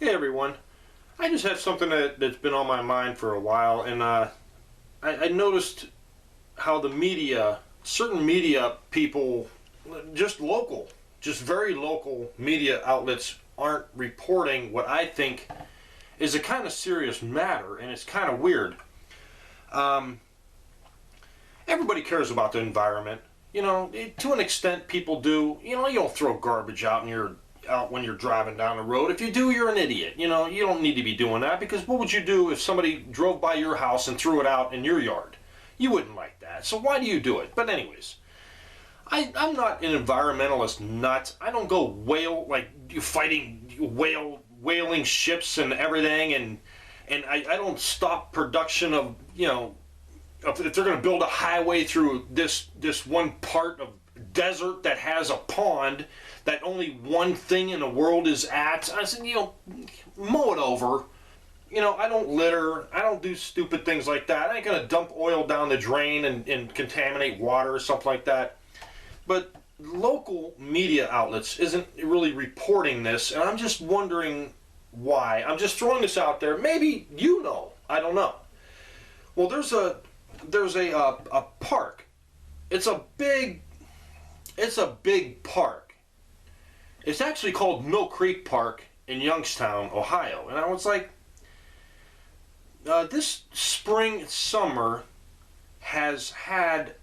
Hey everyone, I just have something that's been on my mind for a while, and I noticed how the media, certain media people, just local, just very local media outlets aren't reporting what I think is a kind of serious matter, and it's kind of weird. Um, Everybody cares about the environment. To an extent, people do. You don't throw garbage out when you're driving down the road. If you do, you're an idiot. You don't need to be doing that, because what would you do if somebody drove by your house and threw it out in your yard? You wouldn't like that. So why do you do it? But anyways, I'm not an environmentalist nut. I don't go fighting whaling ships and everything, and I don't stop production of if they're going to build a highway through this one part of desert that has a pond that only one thing in the world is at. I said, mow it over. I don't litter. I don't do stupid things like that. I ain't going to dump oil down the drain and contaminate water or something like that. But local media outlets isn't really reporting this, and I'm just wondering why. I'm just throwing this out there. Maybe you know. I don't know. Well, there's a park. It's a big park. It's actually called Mill Creek Park in Youngstown, Ohio. And I was like, this summer has had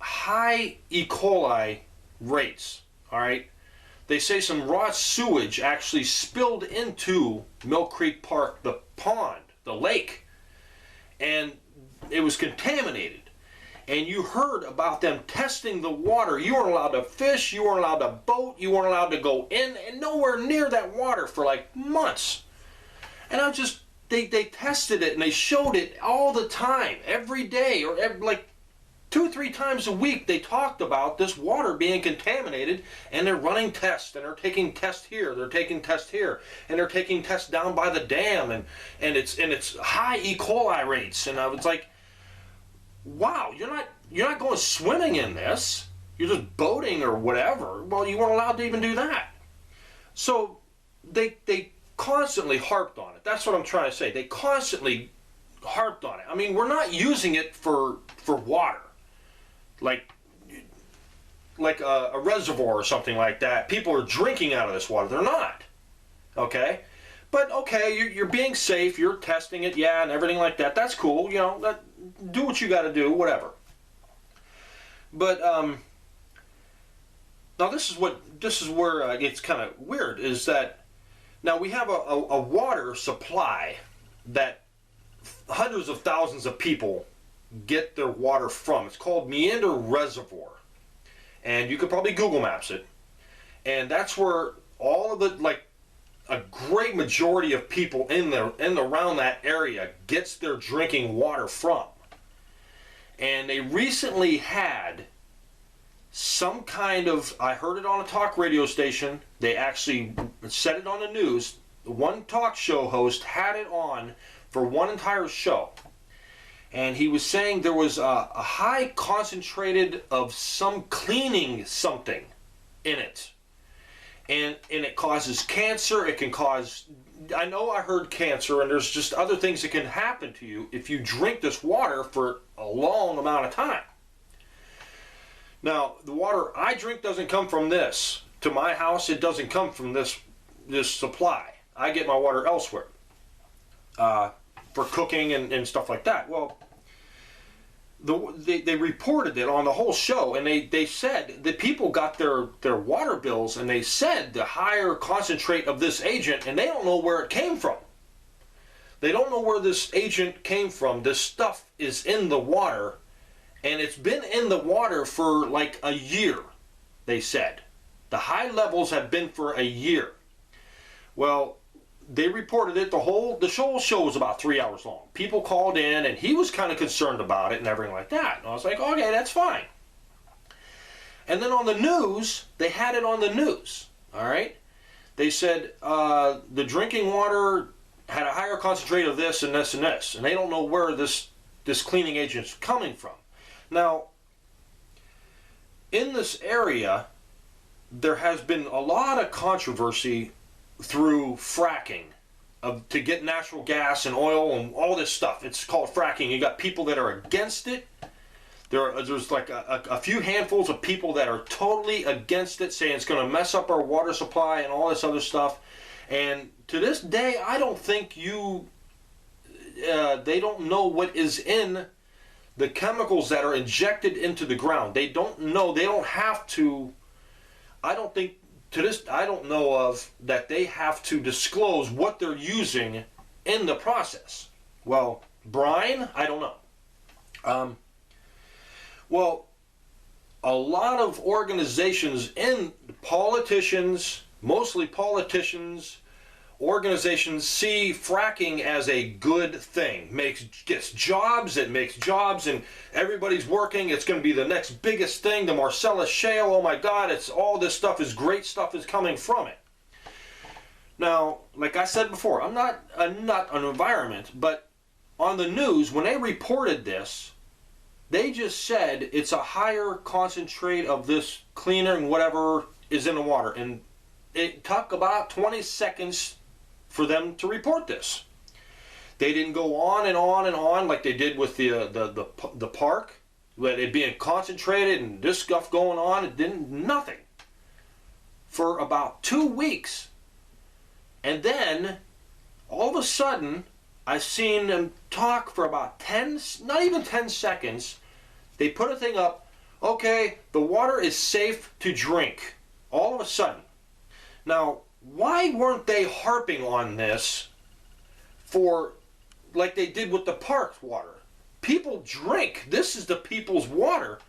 high E. coli rates. All right. They say some raw sewage actually spilled into Mill Creek Park, the pond, the lake, and it was contaminated. And you heard about them testing the water. You weren't allowed to fish, you weren't allowed to boat, you weren't allowed to go in and nowhere near that water for like months. And they tested it and they showed it all the time, every day, or like 2 or 3 times a week. They talked about this water being contaminated, and they're running tests, and they're taking tests here, they're taking tests here, and they're taking tests down by the dam, and it's high E. coli rates. And I was like, wow, you're not going swimming in this. You're just boating or whatever. Well, you weren't allowed to even do that. So they constantly harped on it. That's what I'm trying to say. They constantly harped on it. I mean, we're not using it for water, like a reservoir or something like that. People are drinking out of this water. They're not. Okay? But okay, you're being safe, you're testing it, yeah, and everything like that. That's cool, do what you got to do, whatever. But now this is where it gets kind of weird. Is that now we have a water supply that hundreds of thousands of people get their water from. It's called Meander Reservoir, and you could probably Google Maps it. And that's where all of the a great majority of people in around that area gets their drinking water from. And they recently had some kind of, I heard it on a talk radio station, they actually said it on the news, one talk show host had it on for one entire show. And he was saying there was a high concentrated of some cleaning something in it. And it causes cancer. It can cause, I know I heard cancer, and there's just other things that can happen to you if you drink this water for a long amount of time. Now, the water I drink doesn't come from this. To my house, it doesn't come from this supply. I get my water elsewhere for cooking and stuff like that. Well, they reported it on the whole show, and they said that people got their water bills, and they said the higher concentrate of this agent, and they don't know where it came from. They don't know where this agent came from. This stuff is in the water, and it's been in the water for like a year, they said. The high levels have been for a year. Well, they reported it. The whole show was about 3 hours long. People called in, and he was kind of concerned about it and everything like that. And I was like, okay, that's fine. And then on the news, they had it on the news. All right, they said the drinking water had a higher concentrate of this and this and this, and they don't know where this cleaning agent's coming from. Now, in this area, there has been a lot of controversy through fracking to get natural gas and oil and all this stuff. It's called fracking. You got people that are against it. There's like a few handfuls of people that are totally against it, saying it's going to mess up our water supply and all this other stuff. And to this day, I don't think they don't know what is in the chemicals that are injected into the ground. They don't know. They don't have to. I don't think I don't know of that they have to disclose what they're using in the process. Well, brine, I don't know. Well, a lot of organizations and politicians, mostly politicians, organizations see fracking as a good thing. Gets jobs, it makes jobs, and everybody's working. It's going to be the next biggest thing, the Marcellus Shale. Oh my God, it's all this stuff is great stuff is coming from it. Now, like I said before, I'm not a nut on environment, but on the news, when they reported this, they just said it's a higher concentrate of this cleaner and whatever is in the water. And it took about 20 seconds for them to report this. They didn't go on and on and on like they did with the park, with it being concentrated and this stuff going on. It didn't, nothing. For about 2 weeks. And then, all of a sudden, I seen them talk for about 10, not even 10 seconds. They put a thing up, okay, the water is safe to drink. All of a sudden. Now, why weren't they harping on this for, like they did with the park water? People drink. This is the people's water.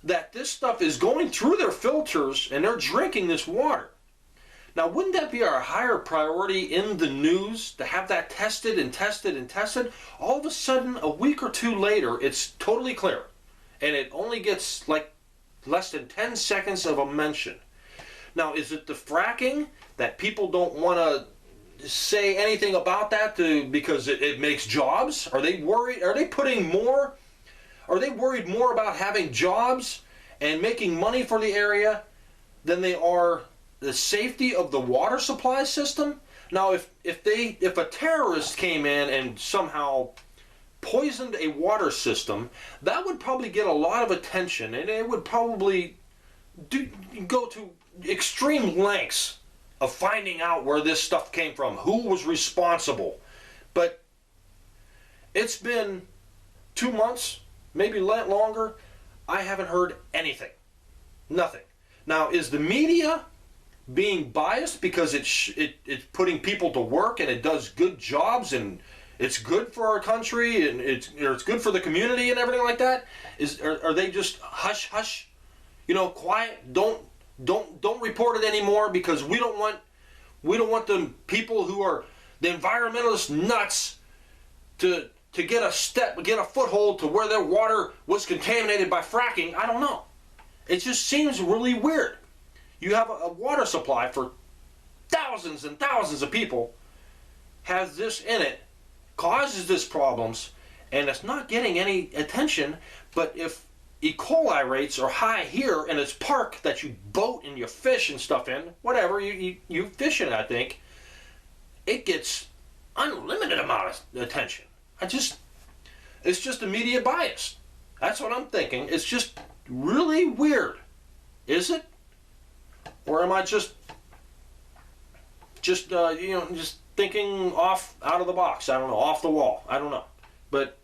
That this stuff is going through their filters and they're drinking this water. Now, wouldn't that be our higher priority in the news, to have that tested and tested and tested? All of a sudden, a week or two later, it's totally clear. And it only gets like less than 10 seconds of a mention. Now, is it the fracking that people don't want to say anything about that because it makes jobs? Are they worried? Are they putting more? Are they worried more about having jobs and making money for the area than they are the safety of the water supply system? Now, if a terrorist came in and somehow poisoned a water system, that would probably get a lot of attention, and it would probably go to extreme lengths of finding out where this stuff came from, who was responsible. But it's been 2 months, maybe longer. I haven't heard anything. Nothing. Now, is the media being biased because it's putting people to work and it does good jobs and it's good for our country and it's good for the community and everything like that? Are they just hush hush, quiet? Don't report it anymore because we don't want the people who are the environmentalist nuts to get a foothold to where their water was contaminated by fracking. I don't know. It just seems really weird. You have a water supply for thousands and thousands of people, has this in it, causes this problems, and it's not getting any attention. But if E. coli rates are high here in this park that you boat and you fish and stuff in, whatever, you fish in, I think, it gets unlimited amount of attention. It's just a media bias. That's what I'm thinking. It's just really weird. Is it? Or am I just thinking out of the box? I don't know, off the wall. I don't know. But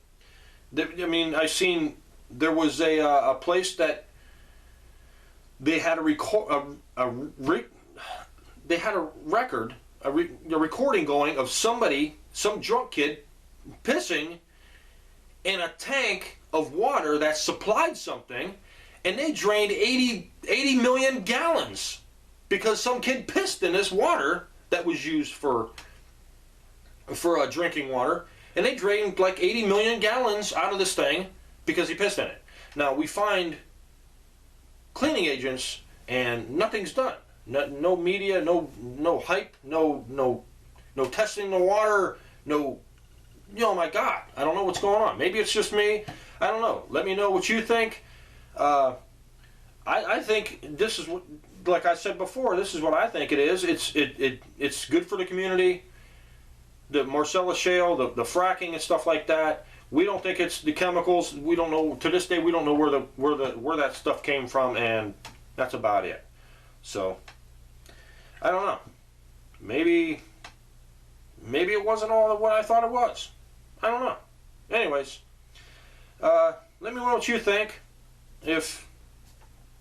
I seen there was a place that they had a recording going of some drunk kid pissing in a tank of water that supplied something, and they drained 80 million gallons. Because some kid pissed in this water that was used for drinking water, and they drained like 80 million gallons out of this thing because he pissed in it. Now we find cleaning agents, and nothing's done. No media, no hype, no testing the water, no. Oh my God, I don't know what's going on. Maybe it's just me. I don't know. Let me know what you think. I think this is what. Like I said before, this is what I think it is. It's good for the community. the Marcellus Shale, the fracking and stuff like that. We don't think it's the chemicals. We don't know, to this day, we don't know where that stuff came from, and that's about it. So I don't know. Maybe it wasn't all of what I thought it was. I don't know. Anyways, let me know what you think. If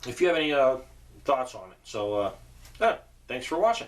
you have any thoughts on it. So, thanks for watching.